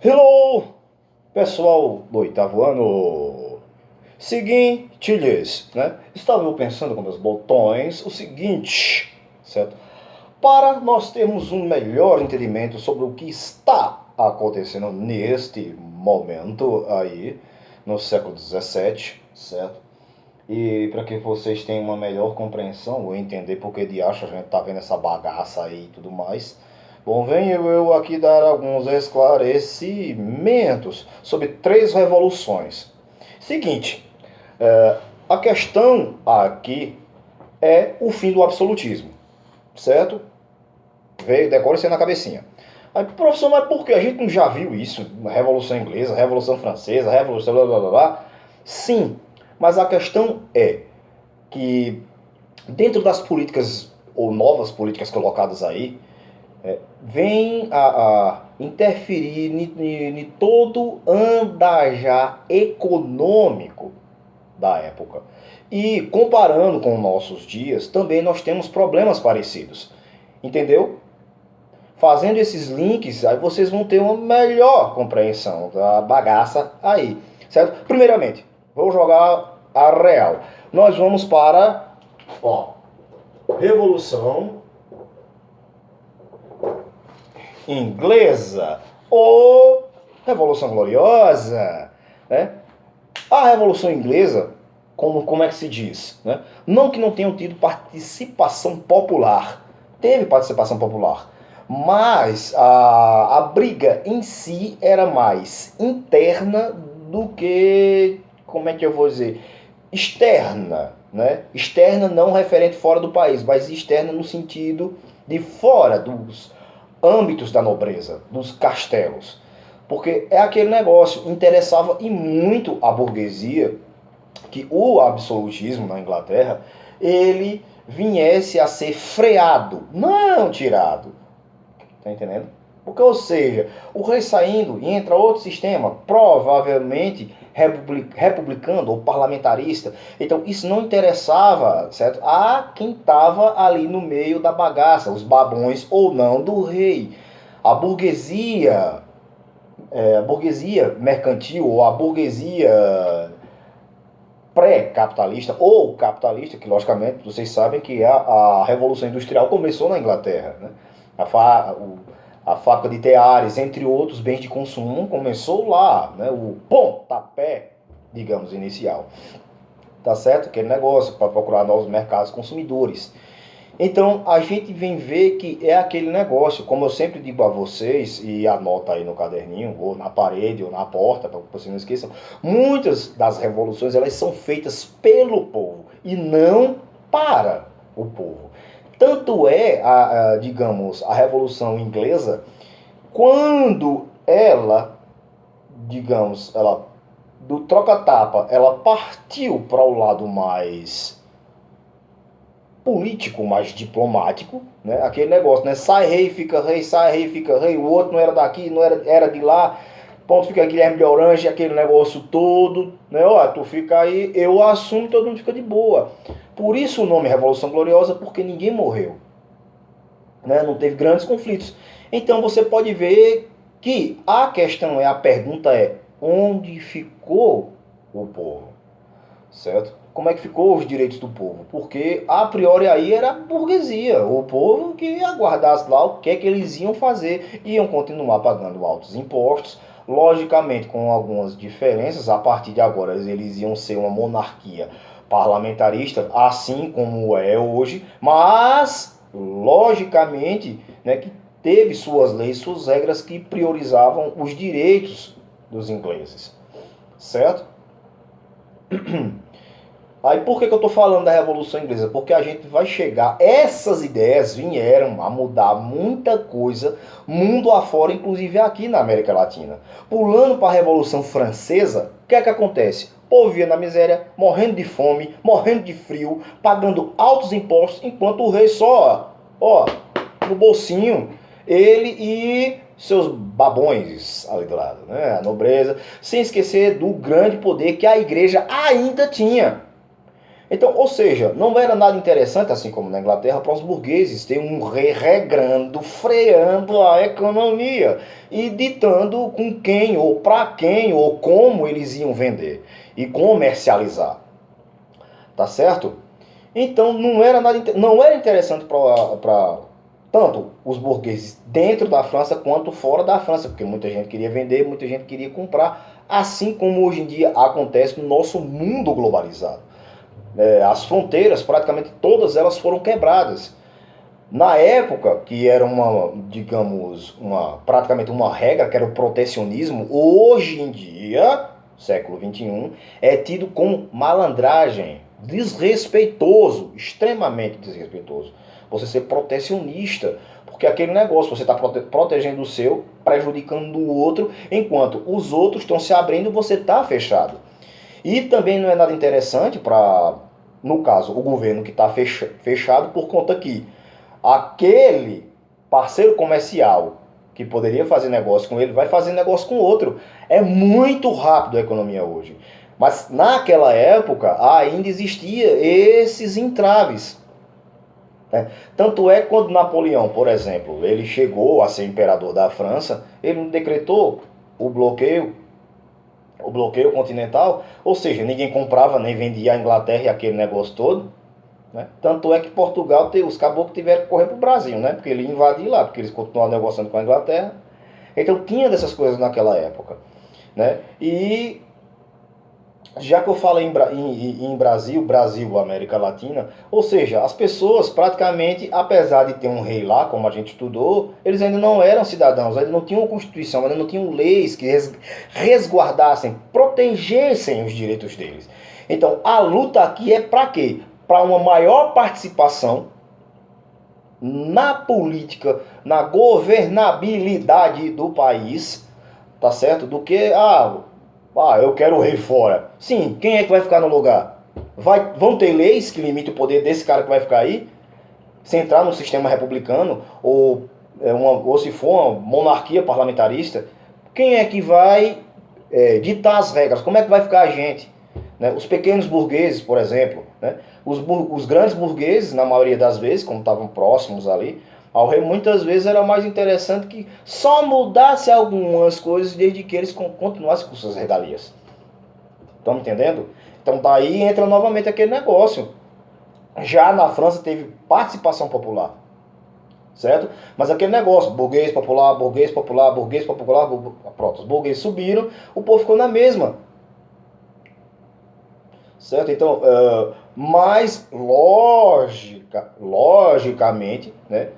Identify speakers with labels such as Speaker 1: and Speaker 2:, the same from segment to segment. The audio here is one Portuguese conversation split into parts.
Speaker 1: Hello, pessoal do oitavo ano. Seguinte-lhes, né? Estava eu pensando com meus botões o seguinte, certo? Para nós termos um melhor entendimento sobre o que está acontecendo neste momento aí, no século XVII, certo? E para que vocês tenham uma melhor compreensão ou entender por que de acha a gente tá vendo essa bagaça aí e tudo mais, bom, venho eu aqui dar alguns esclarecimentos sobre 3 revoluções. Seguinte, a questão aqui é o fim do absolutismo, certo? Veio, decore isso aí na cabecinha. Aí, professor, mas por que? A gente não já viu isso? Revolução Inglesa, Revolução Francesa, Revolução blá blá blá blá. Sim, mas a questão é que dentro das políticas ou novas políticas colocadas aí, vem a interferir em todo andajar econômico da época. E comparando com nossos dias, também nós temos problemas parecidos. Entendeu? Fazendo esses links, aí vocês vão ter uma melhor compreensão da bagaça aí. Certo? Primeiramente, vou jogar a real. Nós vamos para, Revolução Inglesa ou Revolução Gloriosa, né? A Revolução Inglesa, como é que se diz, né? Não que não tenham tido participação popular, teve participação popular, mas a briga em si era mais interna do que, como é que eu vou dizer, externa, né? Externa não referente fora do país, mas externa no sentido de fora dos âmbitos da nobreza, dos castelos. Porque é aquele negócio, interessava e muito a burguesia que o absolutismo na Inglaterra, ele viesse a ser freado, não tirado. Tá entendendo? Porque, ou seja, o rei saindo e entra outro sistema, provavelmente republicano ou parlamentarista. Então, isso não interessava, certo? A quem estava ali no meio da bagaça, os babões ou não do rei. A burguesia mercantil ou a burguesia pré-capitalista ou capitalista, que logicamente vocês sabem que a Revolução Industrial começou na Inglaterra, né? A fábrica de teares, entre outros bens de consumo, começou lá, né? O pontapé, digamos, inicial. Tá certo? Aquele negócio para procurar novos mercados consumidores. Então, a gente vem ver que é aquele negócio, como eu sempre digo a vocês, e anota aí no caderninho, ou na parede, ou na porta, para que vocês não esqueçam, muitas das revoluções, elas são feitas pelo povo, e não para o povo. Tanto é, digamos, a Revolução Inglesa, quando ela, digamos, ela do troca-tapa, ela partiu para o lado mais político, mais diplomático, né? Aquele negócio, né? Sai rei, fica rei, o outro não era daqui, não era de lá, ponto, fica Guilherme de Orange, aquele negócio todo, né? Ó, tu fica aí, eu assumo, todo mundo fica de boa. Por isso o nome Revolução Gloriosa, porque ninguém morreu, né? Não teve grandes conflitos. Então você pode ver que a questão a pergunta é, onde ficou o povo? Certo? Como é que ficou os direitos do povo? Porque a priori aí era a burguesia, o povo que aguardasse lá o que é que eles iam fazer, iam continuar pagando altos impostos, logicamente com algumas diferenças, a partir de agora eles iam ser uma monarquia parlamentarista, assim como é hoje, mas logicamente, né, que teve suas leis, suas regras que priorizavam os direitos dos ingleses, certo? Aí por que eu estou falando da Revolução Inglesa? Porque a gente vai chegar, essas ideias vieram a mudar muita coisa, mundo afora, inclusive aqui na América Latina. Pulando para a Revolução Francesa, o que é que acontece? O povo via na miséria, morrendo de fome, morrendo de frio, pagando altos impostos, enquanto o rei só, no bolsinho, ele e seus babões ali do lado, né? A nobreza, sem esquecer do grande poder que a igreja ainda tinha. Então, ou seja, não era nada interessante, assim como na Inglaterra, para os burgueses ter um rei regrando, freando a economia e ditando com quem, ou para quem, ou como eles iam vender e comercializar. Tá certo? Então, não era interessante para tanto os burgueses dentro da França quanto fora da França, porque muita gente queria vender, muita gente queria comprar, assim como hoje em dia acontece no nosso mundo globalizado. As fronteiras, praticamente todas elas foram quebradas. Na época, que era digamos, praticamente uma regra, que era o protecionismo, hoje em dia, século XXI, é tido como malandragem, desrespeitoso, extremamente desrespeitoso. Você ser protecionista, porque aquele negócio, você está protegendo o seu, prejudicando o outro, enquanto os outros estão se abrindo, você está fechado. E também não é nada interessante para, no caso, o governo que está fechado por conta que aquele parceiro comercial que poderia fazer negócio com ele vai fazer negócio com outro. É muito rápido a economia hoje. Mas naquela época ainda existia esses entraves. Né? Tanto é que quando Napoleão, por exemplo, ele chegou a ser imperador da França, ele não decretou o bloqueio continental, ou seja, ninguém comprava nem vendia a Inglaterra e aquele negócio todo. Né? Tanto é que Portugal, os caboclos tiveram que correr para o Brasil, né? Porque ele invadiu lá, porque eles continuaram negociando com a Inglaterra. Então tinha dessas coisas naquela época. Né? E já que eu falo em Brasil, América Latina, ou seja, as pessoas praticamente, apesar de ter um rei lá, como a gente estudou, eles ainda não eram cidadãos, ainda não tinham uma constituição, ainda não tinham leis que resguardassem, protegessem os direitos deles. Então a luta aqui é para quê? Para uma maior participação na política, na governabilidade do país, tá certo? Do que, eu quero o rei fora. Sim, quem é que vai ficar no lugar? Vão ter leis que limitem o poder desse cara que vai ficar aí? Se entrar no sistema republicano, ou se for uma monarquia parlamentarista, quem é que vai ditar as regras? Como é que vai ficar a gente? Né? Os pequenos burgueses, por exemplo, né? Os grandes burgueses, na maioria das vezes, como estavam próximos ali ao rei, muitas vezes era mais interessante que só mudasse algumas coisas desde que eles continuassem com suas regalias. Estão me entendendo? Então daí entra novamente aquele negócio. Já na França teve participação popular, certo? Mas aquele negócio, burguês popular, burguês popular, burguês popular, pronto, os burgueses subiram, o povo ficou na mesma. Certo? Então, mas logicamente, né,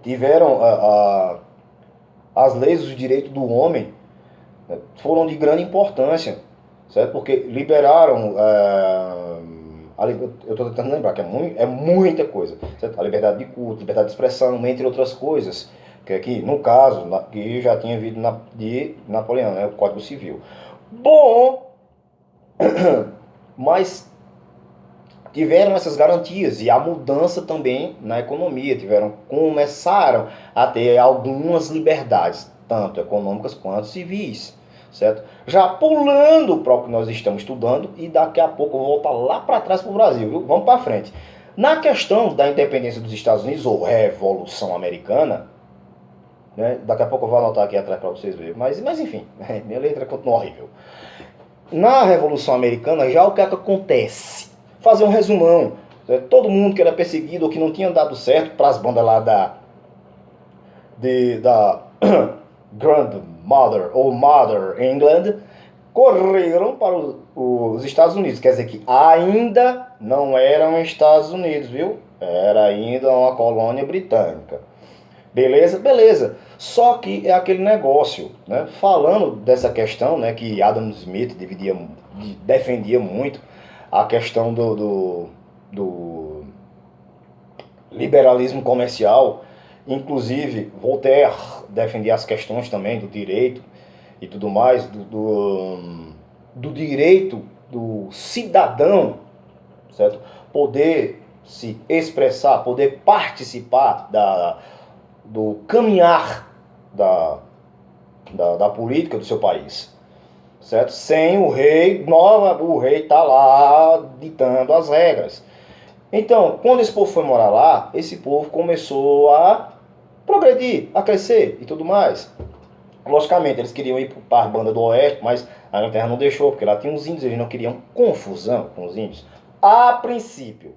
Speaker 1: tiveram as leis dos direitos do homem, né, foram de grande importância, certo? Porque liberaram, eu estou tentando lembrar que é muita coisa, certo? A liberdade de culto, liberdade de expressão, entre outras coisas, que aqui, no caso, que já tinha vindo de Napoleão, né, o Código Civil. Bom, mas tiveram essas garantias e a mudança também na economia, começaram a ter algumas liberdades, tanto econômicas quanto civis, certo? Já pulando para o que nós estamos estudando e daqui a pouco eu vou voltar lá para trás para o Brasil, viu? Vamos para frente. Na questão da independência dos Estados Unidos ou Revolução Americana, né? Daqui a pouco eu vou anotar aqui atrás para vocês verem, mas enfim, minha letra continua horrível. Na Revolução Americana, já o que é que acontece? Fazer um resumão. Todo mundo que era perseguido ou que não tinha dado certo para as bandas lá da Grandmother ou Mother England, correram para os Estados Unidos. Quer dizer que ainda não eram Estados Unidos, viu? Era ainda uma colônia britânica. Beleza? Beleza. Só que é aquele negócio, né? Falando dessa questão, né, que Adam Smith defendia muito, a questão do liberalismo comercial, inclusive Voltaire defendia as questões também do direito e tudo mais, do direito do cidadão, certo? Poder se expressar, poder participar do caminhar da política do seu país, certo? Sem o rei, o rei está lá ditando as regras. Então, quando esse povo foi morar lá, esse povo começou a progredir, a crescer e tudo mais. Logicamente, eles queriam ir para a banda do oeste, mas a Inglaterra não deixou, porque lá tinha os índios, eles não queriam confusão com os índios. A princípio,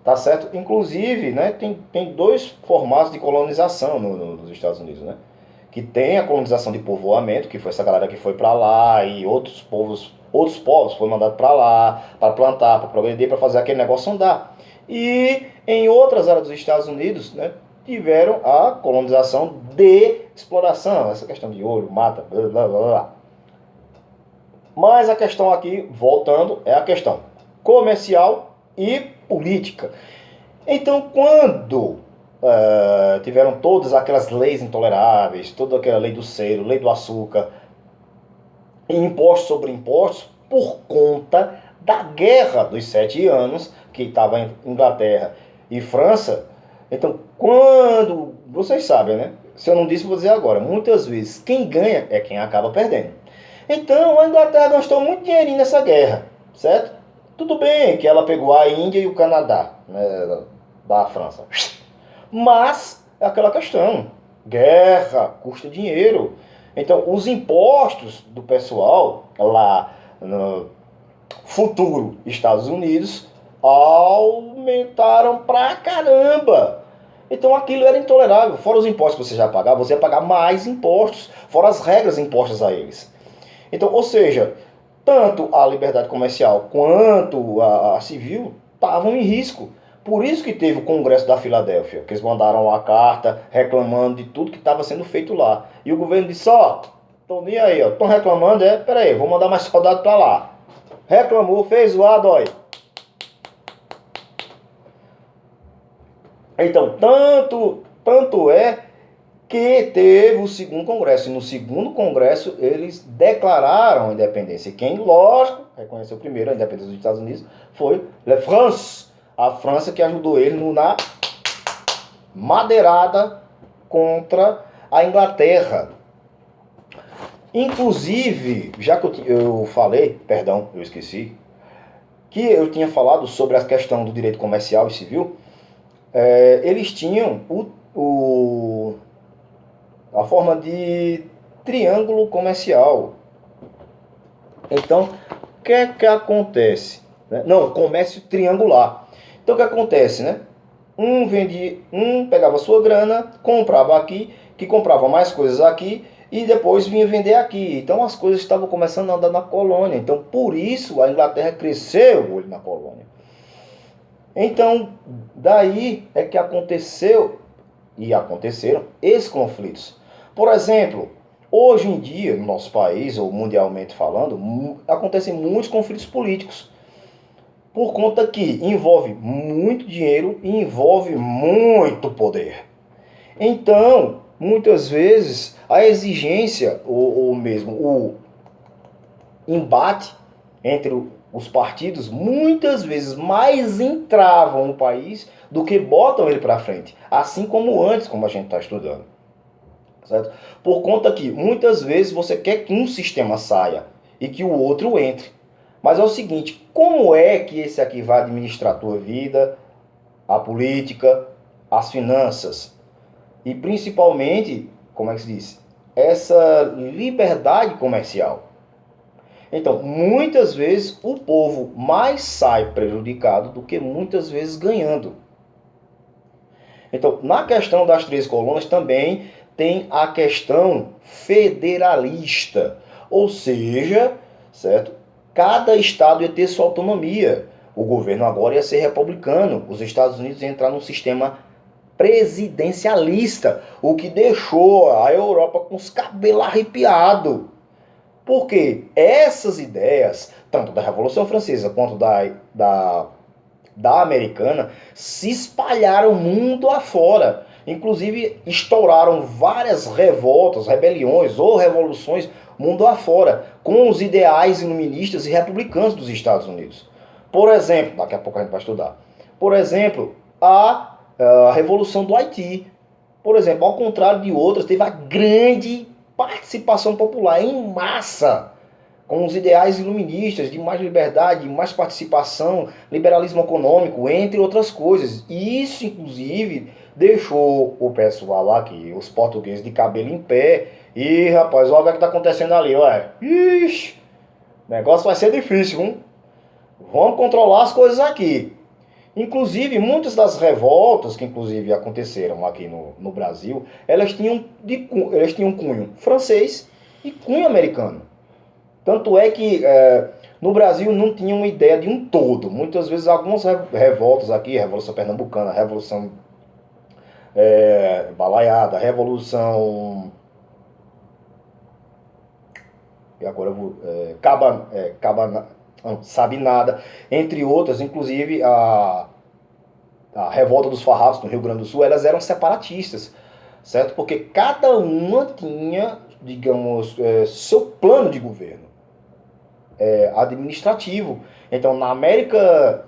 Speaker 1: tá certo? Inclusive, né, tem dois formatos de colonização nos Estados Unidos, né? Que tem a colonização de povoamento, que foi essa galera que foi para lá, e outros povos foram mandados para lá, para plantar, para progredir, para fazer aquele negócio andar. E em outras áreas dos Estados Unidos, né, tiveram a colonização de exploração, essa questão de ouro, mata, blá, blá, blá, blá. Mas a questão aqui, voltando, é a questão comercial e política. Então, quando tiveram todas aquelas leis intoleráveis, toda aquela lei do selo, lei do açúcar, impostos sobre impostos, por conta da guerra dos 7 anos, que estava em Inglaterra e França. Então, quando, vocês sabem, né? Se eu não disse, vou dizer agora, muitas vezes quem ganha é quem acaba perdendo. Então, a Inglaterra gastou muito dinheirinho nessa guerra, certo? Tudo bem que ela pegou a Índia e o Canadá, né, da França. Mas é aquela questão, guerra custa dinheiro. Então, os impostos do pessoal lá no futuro Estados Unidos aumentaram pra caramba. Então aquilo era intolerável. Fora os impostos que você já pagava, você ia pagar mais impostos, fora as regras impostas a eles. Então, ou seja, tanto a liberdade comercial quanto a civil estavam em risco. Por isso que teve o Congresso da Filadélfia, que eles mandaram uma carta reclamando de tudo que estava sendo feito lá. E o governo disse, tô nem aí, estão reclamando, peraí, vou mandar mais soldado para lá. Reclamou, fez zoado, olha. Então, tanto é que teve o segundo congresso. E no segundo congresso, eles declararam a independência. E quem, lógico, reconheceu primeiro a independência dos Estados Unidos foi a França. A França que ajudou ele na madeirada contra a Inglaterra. Inclusive, já que eu falei, perdão, eu esqueci, que eu tinha falado sobre a questão do direito comercial e civil, eles tinham a forma de triângulo comercial. Então, o que é que acontece? Não, comércio triangular. Então, o que acontece, né? Um pegava sua grana, comprava aqui, que comprava mais coisas aqui, e depois vinha vender aqui. Então, as coisas estavam começando a andar na colônia. Então, por isso, a Inglaterra cresceu na colônia. Então, daí é que aconteceram esses conflitos. Por exemplo, hoje em dia, no nosso país, ou mundialmente falando, acontecem muitos conflitos políticos. Por conta que envolve muito dinheiro e envolve muito poder. Então, muitas vezes, a exigência, ou mesmo o embate entre os partidos, muitas vezes mais entravam o país do que botam ele para frente. Assim como antes, como a gente está estudando. Certo? Por conta que, muitas vezes, você quer que um sistema saia e que o outro entre. Mas é o seguinte, como é que esse aqui vai administrar a tua vida, a política, as finanças? E principalmente, como é que se diz? Essa liberdade comercial. Então, muitas vezes o povo mais sai prejudicado do que muitas vezes ganhando. Então, na questão das 3 colônias também tem a questão federalista. Ou seja, certo? Cada estado ia ter sua autonomia. O governo agora ia ser republicano. Os Estados Unidos iam entrar num sistema presidencialista, o que deixou a Europa com os cabelos arrepiados. Porque essas ideias, tanto da Revolução Francesa quanto da americana, se espalharam mundo afora. Inclusive, estouraram várias revoltas, rebeliões ou revoluções mundo afora, com os ideais iluministas e republicanos dos Estados Unidos. Por exemplo, daqui a pouco a gente vai estudar. Por exemplo, a Revolução do Haiti. Por exemplo, ao contrário de outras, teve a grande participação popular em massa com os ideais iluministas de mais liberdade, mais participação, liberalismo econômico, entre outras coisas. E isso, inclusive, deixou o pessoal aqui, os portugueses, de cabelo em pé. E, rapaz, olha o que está acontecendo ali, ué. Ixi, o negócio vai ser difícil, hein? Vamos controlar as coisas aqui. Inclusive, muitas das revoltas que inclusive aconteceram aqui no Brasil, elas tinham cunho francês e cunho americano. Tanto é que no Brasil não tinha uma ideia de um todo. Muitas vezes algumas revoltas aqui, Revolução Pernambucana, Revolução Balaiada, Revolução... E agora eu vou... não, sabe nada, entre outras, inclusive a revolta dos farrapos no Rio Grande do Sul, elas eram separatistas, certo? Porque cada uma tinha, digamos, seu plano de governo administrativo. Então, na América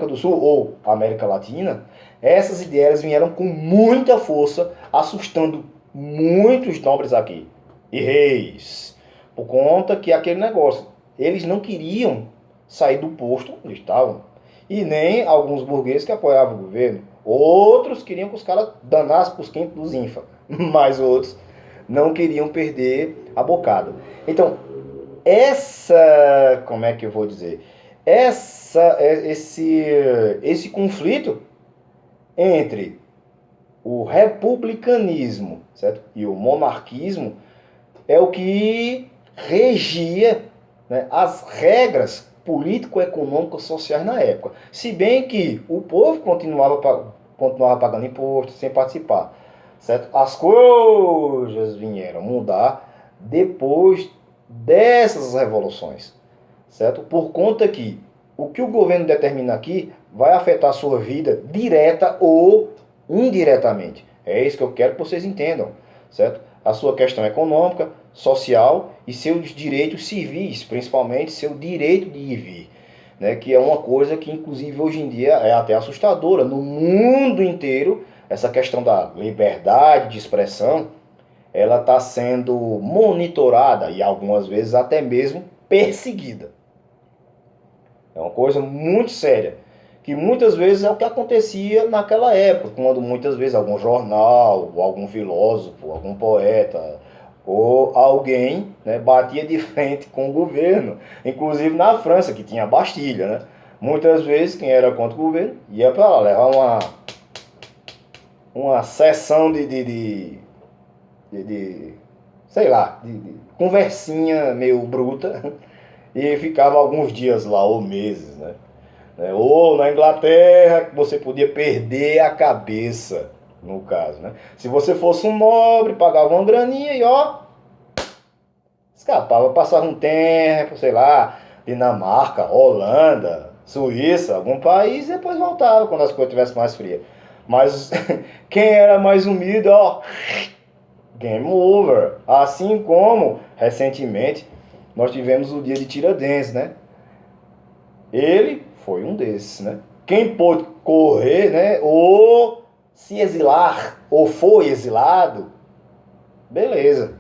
Speaker 1: do Sul ou América Latina, essas ideias vieram com muita força, assustando muitos nobres aqui e reis, por conta que aquele negócio, eles não queriam sair do posto onde estavam, e nem alguns burgueses que apoiavam o governo. Outros queriam que os caras danassem para os quintos dos infas, mas outros não queriam perder a bocada. Então, como é que eu vou dizer? Esse conflito entre o republicanismo, certo? E o monarquismo é o que regia, né, as regras político-econômicas sociais na época. Se bem que o povo continuava pagando imposto sem participar, certo? As coisas vieram mudar depois dessas revoluções, certo? Por conta que o que o governo determina aqui vai afetar a sua vida direta ou indiretamente. É isso que eu quero que vocês entendam, certo? A sua questão econômica, social e seus direitos civis, principalmente seu direito de ir e vir, né? Que é uma coisa que, inclusive, hoje em dia é até assustadora. No mundo inteiro, essa questão da liberdade de expressão, ela está sendo monitorada e algumas vezes até mesmo perseguida. É uma coisa muito séria, que muitas vezes é o que acontecia naquela época, quando muitas vezes algum jornal, ou algum filósofo, algum poeta, ou alguém, né, batia de frente com o governo. Inclusive na França, que tinha a Bastilha, né? Muitas vezes quem era contra o governo ia para lá levar uma sessão de sei lá, de conversinha meio bruta, e ficava alguns dias lá, ou meses, né? Ou na Inglaterra, você podia perder a cabeça, no caso, né? Se você fosse um nobre, pagava uma graninha e ó, escapava, passava um tempo, sei lá, Dinamarca, Holanda, Suíça, algum país, e depois voltava quando as coisas estivessem mais frias. Mas quem era mais humilde, ó, game over. Assim como, recentemente, nós tivemos o dia de Tiradentes, né? Ele foi um desses, né? Quem pôde correr, né? Ou se exilar, ou foi exilado, beleza.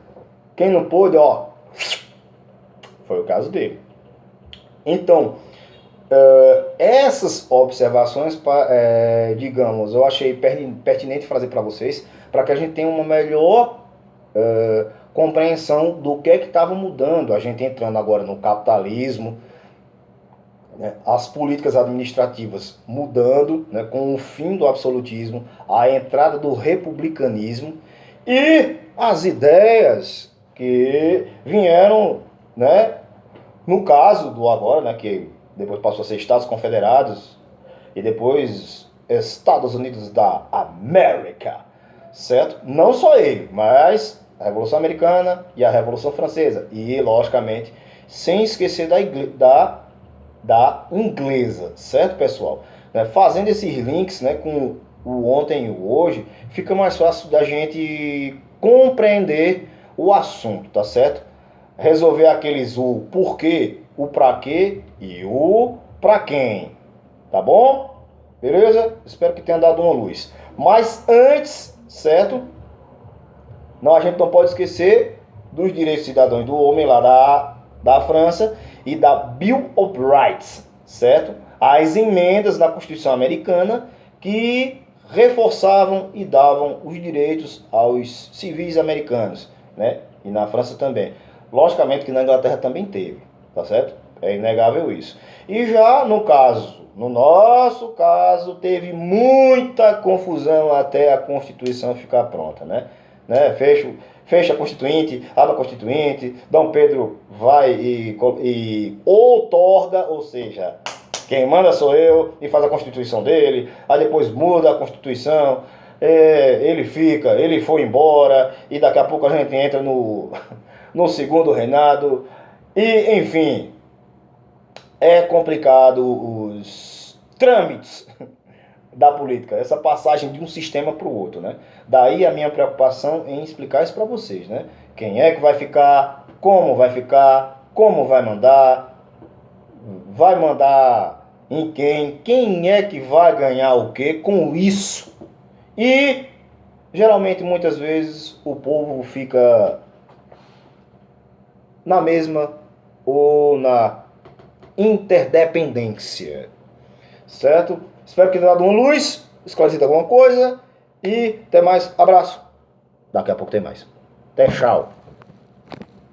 Speaker 1: Quem não pôde, ó, foi o caso dele. Então, essas observações, digamos, eu achei pertinente fazer para vocês, para que a gente tenha uma melhor compreensão do que é que estava mudando. A gente entrando agora no capitalismo, né, as políticas administrativas mudando, né, com o fim do absolutismo, a entrada do republicanismo e as ideias que vieram, né, no caso do agora, né, que depois passou a ser Estados Confederados e depois Estados Unidos da América, certo? Não só ele, mas a Revolução Americana e a Revolução Francesa. E, logicamente, sem esquecer da inglesa, certo, pessoal? Fazendo esses links, né, com o ontem e o hoje, fica mais fácil da gente compreender o assunto, tá certo? Resolver aqueles o porquê, o pra quê e o pra quem, tá bom? Beleza? Espero que tenha dado uma luz. Mas antes, certo? Não, a gente não pode esquecer dos Direitos Cidadãos do Homem lá da França e da Bill of Rights, certo? As emendas da Constituição Americana que reforçavam e davam os direitos aos civis americanos, né? E na França também. Logicamente que na Inglaterra também teve, tá certo? É inegável isso. E já no nosso caso, teve muita confusão até a Constituição ficar pronta, né? Fecha a Constituinte, abre a Constituinte, Dom Pedro vai e outorga, ou seja, quem manda sou eu, e faz a Constituição dele, aí depois muda a Constituição, ele foi embora, e daqui a pouco a gente entra no segundo reinado, e enfim, é complicado os trâmites da política, essa passagem de um sistema para o outro, né? Daí a minha preocupação em explicar isso para vocês, né? Quem é que vai ficar, como vai mandar em quem é que vai ganhar o quê com isso. E geralmente, muitas vezes, o povo fica na mesma ou na interdependência, certo? Espero que tenha dado uma luz, esclarecido alguma coisa e até mais. Abraço. Daqui a pouco tem mais. Até tchau.